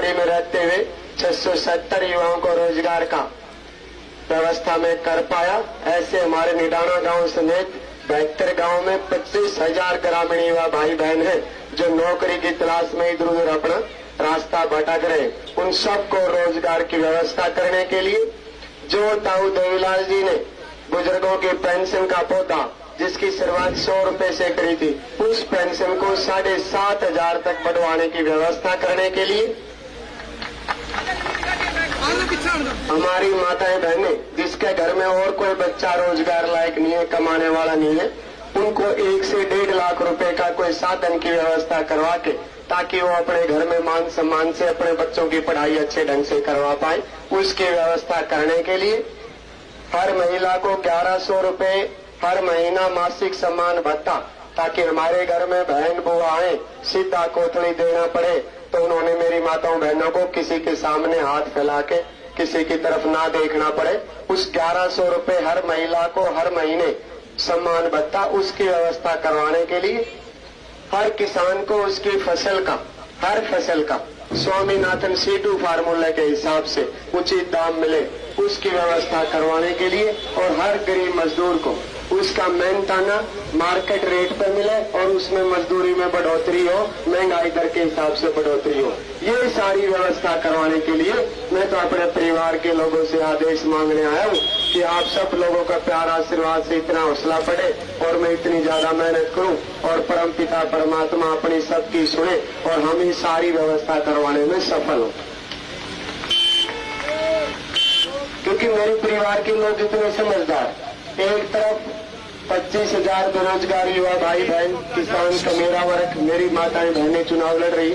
झोपड़ी में रहते हुए 670 युवाओं को रोजगार का व्यवस्था में कर पाया। ऐसे हमारे निडाना गांव समेत 72 गांव में 25,000 ग्रामीण युवा भाई बहन हैं जो नौकरी की तलाश में इधर उधर अपना रास्ता भटक रहे। उन सबको रोजगार की व्यवस्था करने के लिए जो ताऊ देवीलाल जी ने बुजुर्गों की पेंशन का पौधा जिसकी शुरुआत 100 रुपए से करी थी, उस पेंशन को 7,500 तक बढ़वाने की व्यवस्था करने के लिए हमारी माताएं बहनें जिसके घर में और कोई बच्चा रोजगार लायक नहीं है, कमाने वाला नहीं है, उनको 1 से 1.5 लाख रुपए का कोई साधन की व्यवस्था करवा के ताकि वो अपने घर में मान सम्मान से अपने बच्चों की पढ़ाई अच्छे ढंग से करवा पाए, उसकी व्यवस्था करने के लिए हर महिला को 1100 रुपए हर महीना मासिक सम्मान भत्ता, ताकि हमारे घर में बहन बुआ आए सीधा कोथली देना पड़े तो उन्होंने मेरी माताओं बहनों को किसी के सामने हाथ फैला के किसी की तरफ ना देखना पड़े। उस 1100 रुपए हर महिला को हर महीने सम्मान भत्ता उसकी व्यवस्था करवाने के लिए हर किसान को उसकी फसल का हर फसल का स्वामीनाथन C2 फार्मूले के हिसाब से उचित दाम मिले उसकी व्यवस्था करवाने के लिए और हर गरीब मजदूर को उसका मेहनताना मार्केट रेट पर मिले और उसमें मजदूरी में बढ़ोतरी हो, महंगाई दर के हिसाब से बढ़ोतरी हो, ये सारी व्यवस्था करवाने के लिए मैं तो अपने परिवार के लोगों से आदेश मांगने आया हूँ कि आप सब लोगों का प्यार आशीर्वाद से इतना हौसला पड़े और मैं इतनी ज्यादा मेहनत करूँ और परम पिता परमात्मा अपनी सबकी सुने और हम ही सारी व्यवस्था करवाने में सफल हो। क्योंकि मेरे परिवार के लोग इतने समझदार, एक तरफ 25,000 बेरोजगार युवा भाई बहन किसान का मेरा वर्ग मेरी माताएं बहनें चुनाव लड़ रही,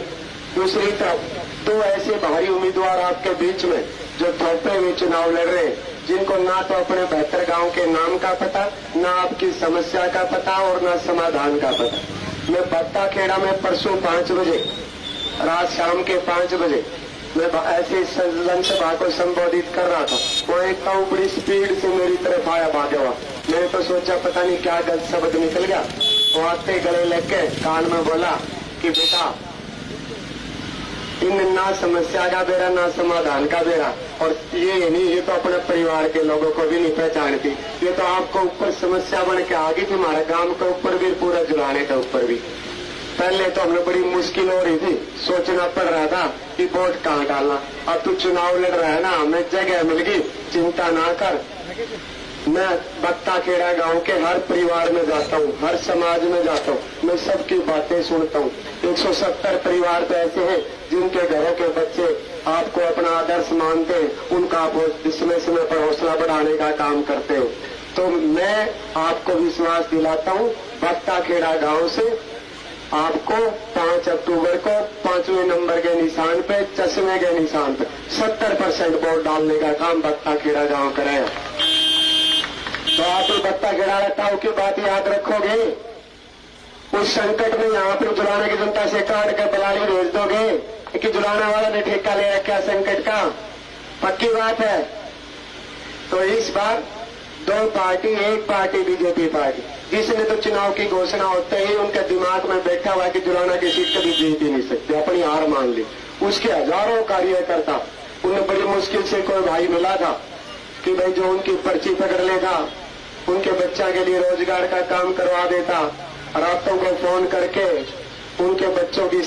दूसरी तरफ 2 ऐसे भारी उम्मीदवार आपके बीच में जो थोपे हुए चुनाव लड़ रहे हैं जिनको ना तो अपने 72 गांव के नाम का पता, ना आपकी समस्या का पता और ना समाधान का पता। मैं बत्ता खेड़ा में परसों 5 बजे रात शाम के 5 बजे मैं ऐसे जनसभा को संबोधित कर रहा था, वो एक ताऊ बड़ी स्पीड से मेरी तरफ आया भागे हुआ। मैंने तो सोचा पता नहीं क्या गलत शब्द निकल गया, वो आते गले लग के कान में बोला कि बेटा इन ना समस्या का बेरा ना समाधान का बेरा, और ये नहीं, ये तो अपने परिवार के लोगों को भी नहीं पहचानती, ये तो आपको ऊपर समस्या बन के आ गई थी, हमारे गांव के ऊपर भी पूरा जुलाने के ऊपर भी। पहले तो हमने बड़ी मुश्किल हो रही थी, सोचना पड़ रहा था कि वोट कहाँ डालना। अब तू चुनाव लड़ रहा है ना, हमें जगह मिल गई, चिंता ना कर। मैं बत्ता खेड़ा गांव के हर परिवार में जाता हूँ, हर समाज में जाता हूँ, मैं सबकी बातें सुनता हूँ। 170 परिवार तो ऐसे हैं जिनके घरों के बच्चे आपको अपना आदर्श मानते हैं, उनका आप समय समय पर हौसला बढ़ाने का काम करते हो। तो मैं आपको विश्वास दिलाता हूँ, बत्ता खेड़ा गांव से आपको 5 अक्टूबर को 5वें नंबर के निशान पे, चश्मे के निशान पे 70% वोट डालने का काम बत्ता खेड़ा गांव करेगा। तो आप बत्ता खेड़ा ताऊ की बात याद रखोगे, उस संकट में यहाँ पे जुलाने की जनता से काट कर बलाली भेज दोगे कि जुलाने वाला ने ठेका ले रखा संकट का, पक्की बात है। तो इस बार 2 पार्टी, एक पार्टी बीजेपी पार्टी, जिसने तो चुनाव की घोषणा होते ही उनके दिमाग में बैठा हुआ कि जुलाना की सीट कभी जीत ही नहीं सकते, अपनी हार मान ली। उसके हजारों कार्यकर्ता, उन्हें बड़ी मुश्किल से कोई भाई मिला था कि भाई जो उनकी पर्ची पकड़ लेगा, उनके बच्चा के लिए रोजगार का काम करवा देता, रातों को फोन करके उनके बच्चों की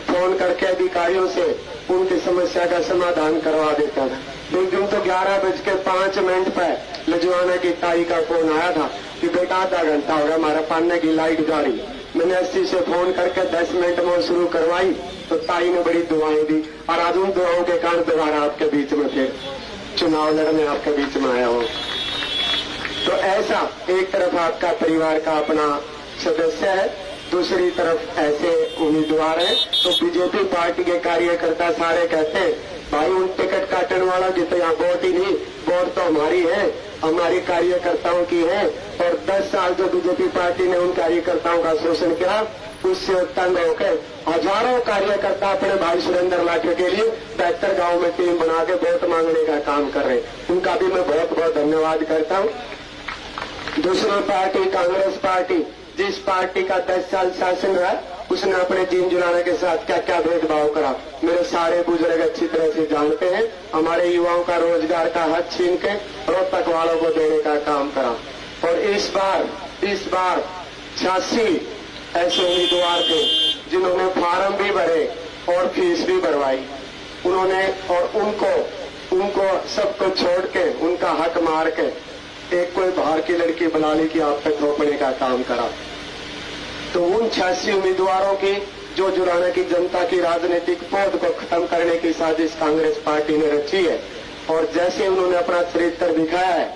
फोन करके अधिकारियों से उनकी समस्या का समाधान करवा देता था। एक दिन तो 11:05 पर लजवाना की ताई का फोन आया था कि बेटा आधा घंटा हो गया हमारा पानी की लाइट जा रही। मैंने 80 से फोन करके 10 मिनट में शुरू करवाई तो ताई ने बड़ी दुआएं दी, और आज उन दुआओं के कारण दोबारा आपके बीच में फिर चुनाव लड़ने आपके बीच में आया हूँ। तो ऐसा एक तरफ आपका परिवार का अपना सदस्य है, दूसरी तरफ ऐसे उम्मीदवार हैं। तो बीजेपी पार्टी के कार्यकर्ता सारे कहते हैं भाई उन टिकट काटने वाला की तो यहाँ वोट ही नहीं, वोट तो हमारी है, हमारी कार्यकर्ताओं की है। और 10 साल जो बीजेपी पार्टी ने उन कार्यकर्ताओं का शोषण किया, उससे तंग होकर हजारों कार्यकर्ता अपने भाई सुरेंद्र लाठे के लिए 72 गांव में टीम बना के वोट मांगने का काम कर रहे हैं। उनका भी मैं बहुत बहुत धन्यवाद करता हूँ। दूसरी पार्टी कांग्रेस पार्टी, जिस पार्टी का 10 साल शासन रहा, उसने अपने दीन जुलाने के साथ क्या क्या भेदभाव करा, मेरे सारे बुजुर्ग अच्छी तरह से जानते हैं। हमारे युवाओं का रोजगार का हक छीन के रोहतक वालों को देने का काम करा। और इस बार 86 ऐसे उम्मीदवार थे जिन्होंने फार्म भी भरे और फीस भी भरवाई। उन्होंने और उनको सबको छोड़ के, उनका हक मार के एक कोई बाहर की लड़की बुला ली कि आप पे थोपने का काम करा। तो उन 86 उम्मीदवारों की जो जुलाना की जनता की राजनीतिक पौध को खत्म करने की साजिश कांग्रेस पार्टी ने रची है। और जैसे उन्होंने अपना चरित्र दिखाया है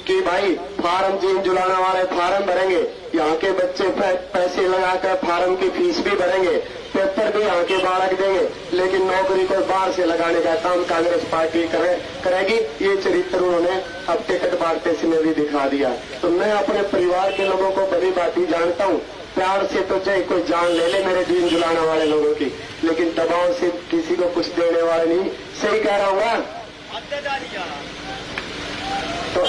कि भाई फार्म जीन जुलाना वाले फार्म भरेंगे, यहाँ के बच्चे पैसे लगाकर फार्म की फीस भी भरेंगे, पेपर भी यहाँ के बालक देंगे, लेकिन नौकरी को बाहर से लगाने का काम कांग्रेस पार्टी करेगी। ये चरित्र उन्होंने अब टिकट बांटते समय भी दिखा दिया। तो मैं अपने परिवार के लोगों को बड़ी बात जानता हूँ, प्यार से तो चाहे कोई जान ले मेरे दीन जुलाने वाले लोगों की, लेकिन दबाव से किसी को कुछ देने वाले नहीं। सही कह रहा हूँ। तो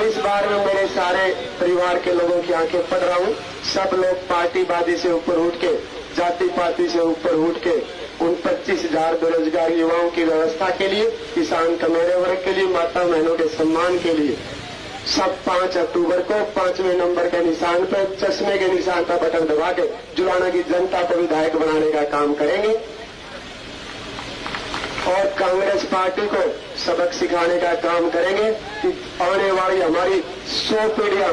इस बार मैं मेरे सारे परिवार के लोगों की आंखें पढ़ रहा हूँ। सब लोग पार्टीबाजी से ऊपर उठ के, जाति पाति से ऊपर उठ के उन 25,000 बेरोजगार युवाओं की व्यवस्था के लिए, किसान कमेरे वर्ग के लिए, माता बहनों के सम्मान के लिए सब 5 अक्टूबर को 5वें नंबर के निशान पर चश्मे के निशान का बटन दबा के जुलाना की जनता को विधायक बनाने का काम करेंगे। और कांग्रेस पार्टी को सबक सिखाने का काम करेंगे कि आने वाली हमारी 100 पीढ़ियां,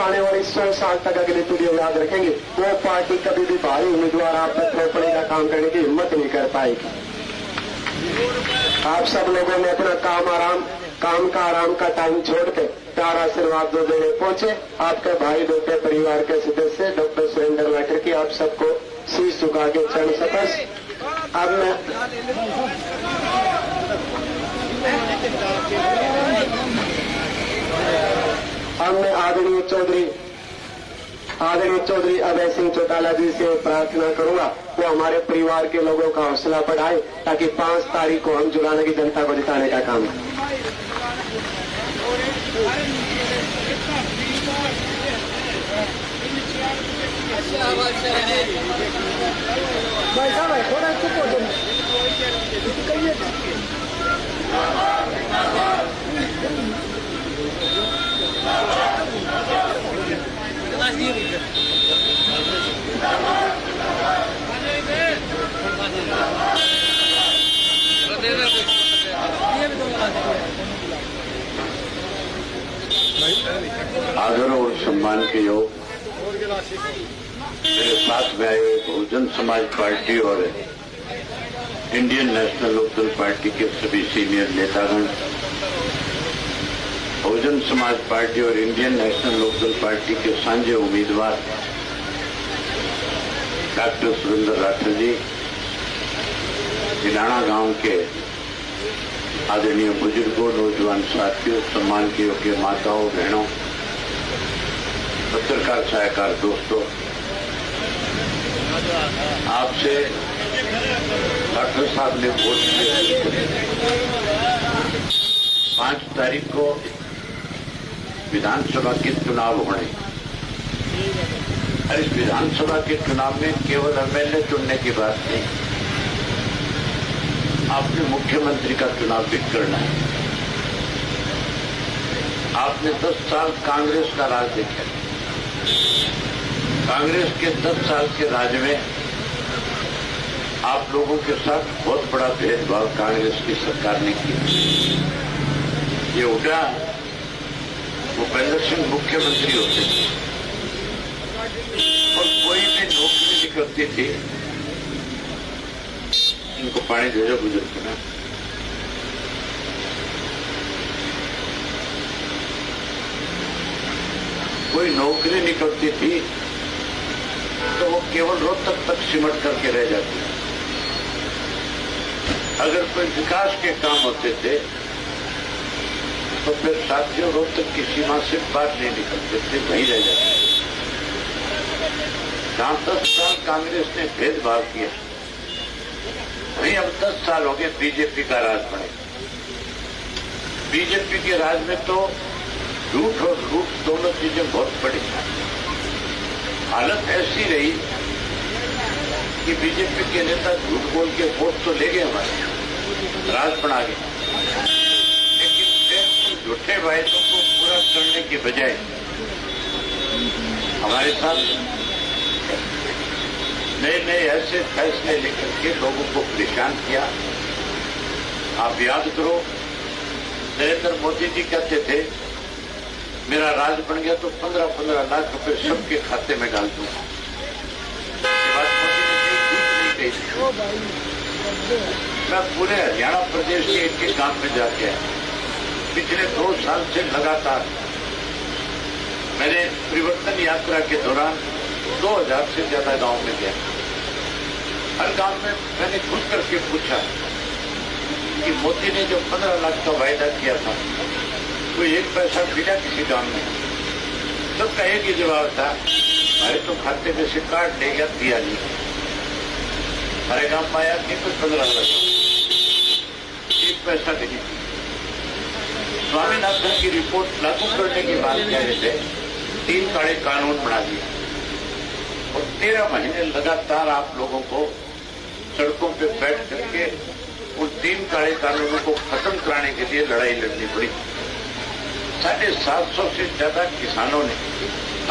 आने वाली 100 साल तक अगली पीढ़ियां याद रखेंगे। वो पार्टी कभी भी भारी उम्मीदवार आप तक थोपने का काम करने की हिम्मत नहीं कर पाएगी। आप सब लोगों ने अपना काम का आराम का टाइम छोड़ के प्यार आशीर्वाद दो देने पहुंचे। आपके भाई बेटे परिवार के सदस्य डॉक्टर सुरेंद्र लाठर की आप सबको शीश झुका के चरण सपस। अब मैं आदरणीय चौधरी अभय सिंह चौटाला जी से प्रार्थना करूंगा वो हमारे परिवार के लोगों का हौसला बढ़ाए ताकि 5 तारीख को हम जुलाना की जनता को जिताने का काम करें। भाई साहब थोड़ा चुप हो जाओ। आदर और सम्मान के योग मेरे साथ में आए बहुजन समाज पार्टी और इंडियन नेशनल लोकदल पार्टी के सभी सीनियर नेतागण, बहुजन समाज पार्टी और इंडियन नेशनल लोकदल पार्टी के साझे उम्मीदवार डॉक्टर सुरेंद्र राठर जी, गिलाना गांव के आदरणीय बुजुर्गों, नौजवान साथियों, सम्मान के योग्य माताओं, बहनों, पत्रकार सहायकार दोस्तों, आपसे डॉक्टर साहब ने वोट किया 5 तारीख को विधानसभा के चुनाव होने, और इस विधानसभा के चुनाव में केवल एमएलए चुनने की बात नहीं, आपने मुख्यमंत्री का चुनाव भी करना है। आपने 10 साल कांग्रेस का राज देखा। कांग्रेस के 10 साल के राज में आप लोगों के साथ बहुत बड़ा भेदभाव कांग्रेस की सरकार ने किया। ये उठा भूपेंद्र सिंह मुख्यमंत्री होते थे और कोई भी नौकरी नहीं करती थी। इनको पानी दे दो बुजुर्ग ना। कोई नौकरी नहीं करती थी तो वो केवल रोहतक तक सिमट करके रह जाती। अगर कोई विकास के काम होते थे तो फिर साथियों रोहतक की सीमा से बाहर नहीं निकलते थे, वहीं रह जाते। जहां 10 साल कांग्रेस ने भेदभाव किया, वहीं अब 10 साल हो गए बीजेपी का राज बने। बीजेपी के राज में तो झूठ और लूट दोनों चीजें बहुत बड़ी हैं। हालत ऐसी रही कि बीजेपी के नेता झूठ बोल के वोट तो ले गए हमारे, राज बना गए, लेकिन फिर झूठे वायदों को पूरा करने के बजाय हमारे साथ नए नए ऐसे फैसले लेकर के लोगों को परेशान किया। आप याद करो, नरेंद्र मोदी जी कहते थे मेरा राज बन गया तो 15-15 लाख रुपए सबके खाते में डाल दूंगा। ये बात मोदी ने कही, झूठ नहीं कही। मैं पूरे हरियाणा प्रदेश के एक गांव में जाके आया। पिछले 2 साल से लगातार मैंने परिवर्तन यात्रा के दौरान 2000 से ज्यादा गांव में गया। हर गांव में मैंने खुद करके पूछा कि मोदी ने जो 15 लाख का वायदा किया था कोई एक पैसा मिला किसी गांव में? सबका एक ही जवाब था, हमारे तो खाते में से काट ले गया, दिया नहीं। हमारे गांव में आया कि कोई 15 लाख, एक पैसा भी नहीं। स्वामीनाथन की रिपोर्ट लागू करने की बात कह रहे थे, 3 काले कानून बना दिए और 13 महीने लगातार आप लोगों को सड़कों पे बैठ करके उन 3 काले कानूनों को खत्म कराने के लिए लड़ाई लड़नी पड़ी। 750 से ज्यादा किसानों ने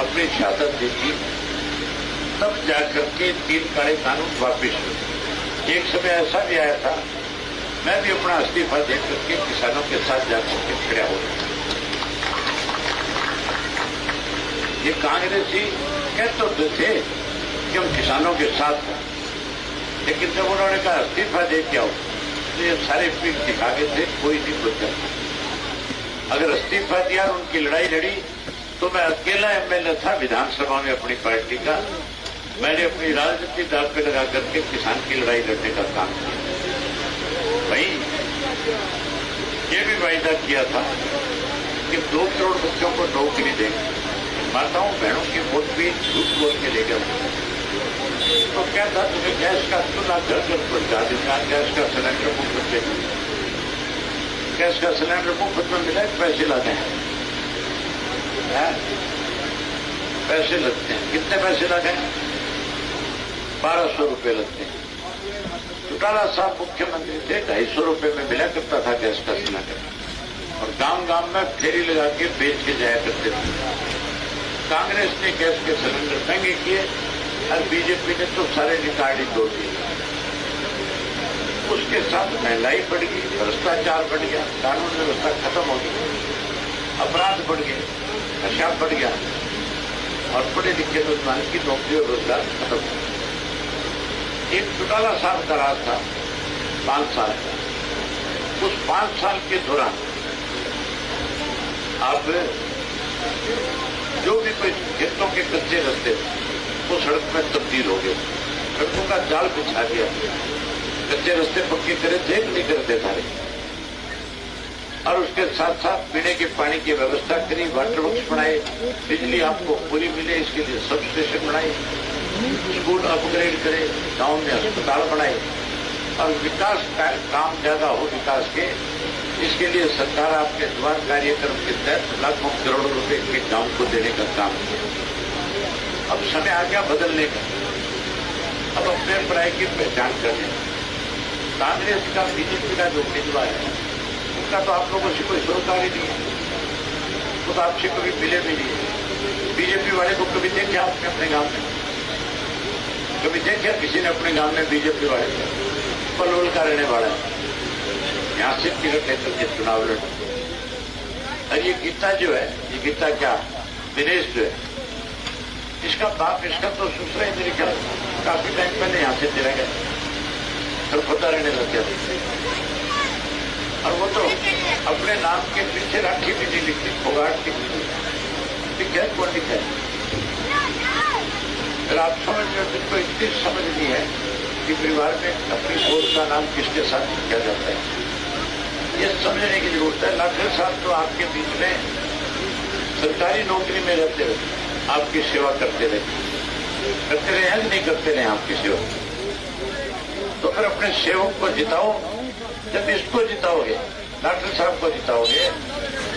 अपनी शहादत दी थी, तब जाकर के 3 काले कानून वापिस हुए। एक समय ऐसा भी आया था, मैं भी अपना इस्तीफा दे करके किसानों के साथ जाकर के खड़ा हो गया। ये कांग्रेसी कहते थे कि हम किसानों के साथ हैं, लेकिन जब उन्होंने कहा इस्तीफा दे के आओ तो ये सारे पीठ दिखा के थे, कोई नहीं कुछ करता। अगर इस्तीफा दिया और उनकी लड़ाई लड़ी तो मैं अकेला एमएलए था विधानसभा में अपनी पार्टी का। मैंने अपनी राजनीति दांव पे लगा करके किसान की लड़ाई लड़ने का काम किया। भाई ये भी वायदा किया था कि 2 करोड़ बच्चों को नौकरी देंगे, माताओं बहनों की वोट भी झूठ बोल के लेकर। तो क्या था, तुम्हें गैस का चूल्हा घर घर पहुंचा देगा, गैस का सिलेंडर मुफ्त देगा। गैस का सिलेंडर मुफ्त में मिला, पैसे लगते हैं, पैसे लगते हैं। कितने पैसे लगे? 1200 रुपये लगते हैं। चौटाला साहब मुख्यमंत्री थे, 250 रुपये में मिला करता था गैस का सिलेंडर और गांव गांव में फेरी लगा के बेच के जाया करते थे। कांग्रेस ने गैस के सिलेंडर महंगे किए और बीजेपी ने तो सारे रिकॉर्ड ही तोड़ दिए। उसके साथ महंगाई बढ़ गई, भ्रष्टाचार बढ़ गया, कानून व्यवस्था खत्म हो गई, अपराध बढ़ गए, नशा बढ़ गया और पढ़े लिखे नौजवान की नौकरी और रोजगार खत्म हो गया। एक चौटाला साहब का राज था 5 साल का। उस 5 साल के दौरान आप जो भी कोई खेतों के कच्चे रास्ते वो सड़क में तब्दील हो गए, सड़कों का जाल बिछा दिया। कच्चे रास्ते पक्के करे थे कि नहीं करते सारे। और उसके साथ साथ पीने के पानी की व्यवस्था करी, वाटर वर्क्स बनाए, बिजली आपको पूरी मिले इसके लिए सब स्टेशन बनाए, स्कूल अपग्रेड करे, गांव में अस्पताल बनाए और विकास का काम ज्यादा हो विकास के, इसके लिए सरकार आपके द्वार कार्यक्रम के तहत लाखों करोड़ रुपए के गांव को देने का काम किया। अब समय आ गया बदलने का, अब अपने पराये की पहचान करने। कांग्रेस का बीजेपी का जो उम्मीदवार है उनका तो आप लोगों से कोई सरोकार ही नहीं है, वो तो आपसे कभी मिले भी नहीं। बीजेपी वाले को कभी देखे आपने अपने गांव में? कभी देखे किसी ने अपने गांव में बीजेपी वाले? पलवल का रहने वाला है, यहां से टिकट लेकर के चुनाव लड़। और ये गीता जो है, ये गीता क्या दिनेश जो है, इसका बाप इसका तो ससुर है मेरे ख्याल, काफी टाइम पहले यहां से चला गया, फिर खुदा रहने लग गया। और वो तो अपने नाम के पीछे राखी भी नहीं लिखती, फोगाट की लिखा है, कौन लिखा है? फिर आप समझ में जिनको इतनी समझ नहीं है कि परिवार में अपनी सोच का नाम किसके साथ लिखा जाता है, ये समझने की जरूरत है। लाखों साल तो आपके बीच में सरकारी नौकरी में रहते रहे, आपकी सेवा करते रहे या नहीं करते रहे आपकी सेवा? तो फिर अपने सेवक को जिताओ। जब इसको जिताओगे, डॉक्टर साहब को जिताओगे,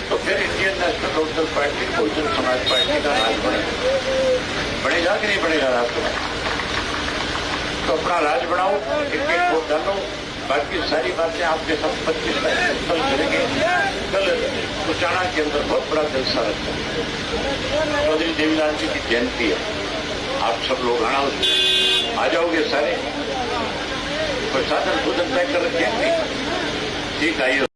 तो फिर Indian national Lokdal party, Bahujan Samaj party का राज बनेगा। बनेगा कि नहीं बनेगा राष्ट्र में? तो अपना राज बनाओ, एक एक वोट डालो, बाकी सारी बातें आपके साथ 25 तारीख कल करेंगे। कल कुचाना के अंदर बहुत बड़ा जलसा रखा है, चौधरी देवीलाल जी की जयंती है, आप सब लोग आना, उसमें आ जाओगे सारे। कोई साधन भोजन तय कर रखे हैं? ठीक, आइए।